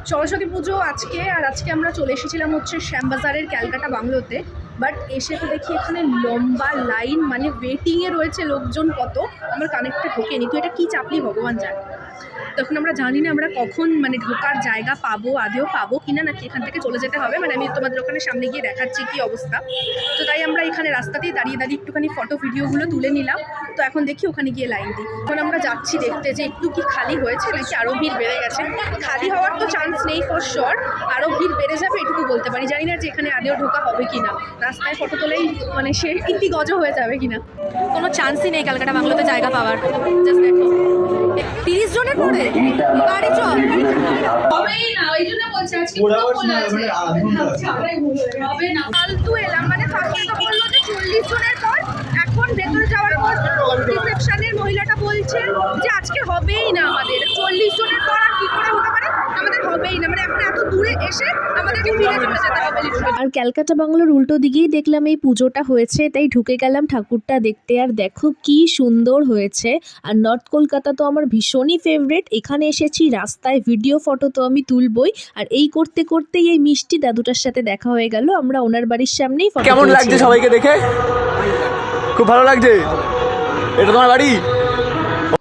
সরস্বতী পুজো আজকে, আর আজকে আমরা চলে এসেছিলাম হচ্ছে শ্যামবাজারের ক্যালকাটা বাংলোতে। বাট এসে তো দেখি এখানে লম্বা লাইন, মানে ওয়েটিংয়ে রয়েছে লোকজন কত, আমার কানেক্টে ঢোকেনি। তো এটা কী চাপলি ভগবান জানে। তখন আমরা জানি না আমরা কখন মানে ঢোকার জায়গা পাবো, আদেও পাবো কিনা, নাকি এখান থেকে চলে যেতে হবে। মানে আমি তোমাদের ওখানে সামনে গিয়ে দেখাচ্ছি কি অবস্থা। তো তাই আমরা এখানে রাস্তাতেই দাঁড়িয়ে দাঁড়িয়ে একটুখানি ফটো ভিডিওগুলো তুলে নিলাম। তো এখন দেখি ওখানে গিয়ে লাইন দিই। এখন আমরা যাচ্ছি দেখতে যে একটু কি খালি হয়েছে নাকি আরও ভিড় বেড়ে গেছে। খালি হওয়ার তো চান্স নেই ফর শিওর, আরও ভিড় বেড়ে যাবে এটুকু বলতে পারি। জানি না যে এখানে আদেও ঢোকা হবে কিনা, রাস্তায় ফটো তোলেই মানে সে ইতি গজ হয়ে যাবে কিনা। কোনো চান্সই নেই ক্যালকাটা বাংলোতে জায়গা পাওয়ার। জাস্ট দেখো 30 জনের পরে বাড়ি চল হবেই না, ওই জন্য বলছি আজকে হবে না। ফালতু এলাম, মানে ফার্স্টে তো বললো যে 40 জনের পর, এখন ভেতরে যাওয়ার পর রিসেপশনের মহিলাটা বলছে যে আজকে হবেই না আমাদের 40 জনের পর। আর কি করে হতে পারে, আমাদের হবেই না, মানে এখন এত দূরে এসে আমাদেরকে ফিরে চলে যেতে হবে। আর ক্যালকাটা বাংলোর উল্টো দিকেই দেখলাম এই পুজোটা হয়েছে, তাই ঢুকে গেলাম ঠাকুরটা দেখতে। আর দেখো কি সুন্দর হয়েছে। আর নর্থ কলকাতা তো আমার ভীষণই ফেভারিট। এখানে এসেছি, রাস্তায় ভিডিও ফটো তো আমি তুলবই। আর এই করতে করতেই এই মিষ্টি দাদুটার সাথে দেখা হয়ে গেল। আমরা ওনার বাড়ির সামনেই ফটো। কেমন লাগছে সবাইকে দেখে? খুব ভালো লাগছে। এটা তোমার বাড়ি?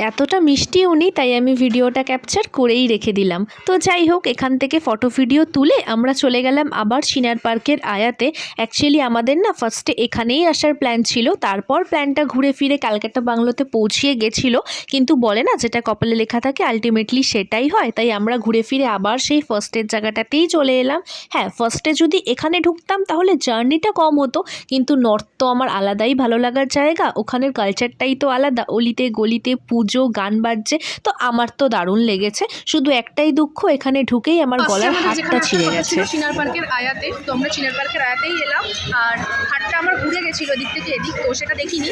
এতটা মিষ্টি উনি, তাই আমি ভিডিওটা ক্যাপচার করেই রেখে দিলাম। তো যাই হোক, এখান থেকে ফটো ভিডিও তুলে আমরা চলে গেলাম আবার চিনার পার্কের আয়াতে। অ্যাকচুয়ালি আমাদের না ফার্স্টে এখানেই আসার প্ল্যান ছিল, তারপর প্ল্যানটা ঘুরে ফিরে ক্যালকাটা বাংলোতে পৌঁছিয়ে গেছিল। কিন্তু বলে না যেটা কপালে লেখা থাকে আলটিমেটলি সেটাই হয়। তাই আমরা ঘুরে ফিরে আবার সেই ফার্স্টের জায়গাটাতেই চলে এলাম। হ্যাঁ, ফার্স্টে যদি এখানে ঢুকতাম তাহলে জার্নিটা কম হতো, কিন্তু নর্থ তো আমার আলাদাই ভালো লাগার জায়গা। ওখানের কালচারটাই তো আলাদা, অলিতে গলিতে পুজো, গান বাজছে। তো আমার তো দারুণ লেগেছে। শুধু একটাই দুঃখ, এখানে ঢুকেই আমার গলার হাতটা ছিঁড়ে গেছে। চিনার পার্কের আয়াতে, তো আমরা চিনার পার্কের আয়াতেই এলাম। আর হাটটা আমার ঘুরে গেছিলো এদিক থেকে এদিক, তো সেটা দেখিনি।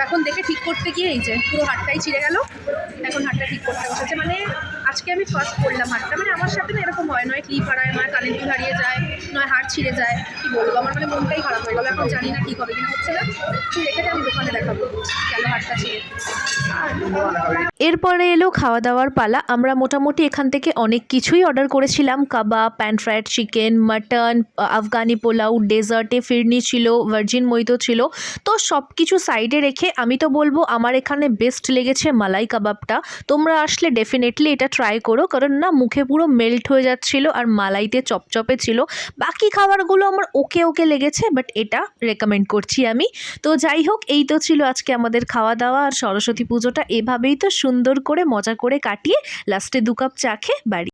এখন দেখে ঠিক করতে গিয়ে এই যে পুরো হাটটাই ছিঁড়ে গেল। এখন হাটটা ঠিক করতে বসেছে। মানে আজকে আমি ফার্স্ট করলাম হাটটা, মানে আমার সাথে না এরকম হয়, নয় ক্লিপ হারায়, নয় কানের দুল হারিয়ে যায়, নয় হাট ছিঁড়ে যায়। কি বলবো, আমার মানে মনটাই খারাপ হয়ে গেল। এখন জানি না ঠিক হবে কিনা, হচ্ছে না। তুই রেখে আমি দোকানে দেখাবো কেন হাটটা ছিঁড়ে। এরপরে এলো খাওয়া দাওয়ার পালা। আমরা মোটামুটি এখান থেকে অনেক কিছুই অর্ডার করেছিলাম। কাবাব, প্যান ফ্রাইড চিকেন, মাটন, আফগানি পোলাও, ডেজার্টে ফিরনি ছিল, ভার্জিন মইতো ছিল। তো সব কিছু সাইডে রেখে আমি তো বলবো আমার এখানে বেস্ট লেগেছে মালাই কাবাবটা। তোমরা আসলে ডেফিনেটলি এটা ট্রাই করো, কারণ না মুখে পুরো মেল্ট হয়ে যাচ্ছিল আর মালাইতে চপচপে ছিল। বাকি খাবারগুলো আমার ওকে ওকে লেগেছে, বাট এটা রেকমেন্ড করছি আমি। তো যাই হোক, এই তো ছিল আজকে আমাদের খাওয়া দাওয়া। আর সরস্বতী পুজোটা এভাবেই তো সুন্দর করে মজা করে কাটিয়ে লাস্টে 2 কাপ চা খেয়ে বাড়ি।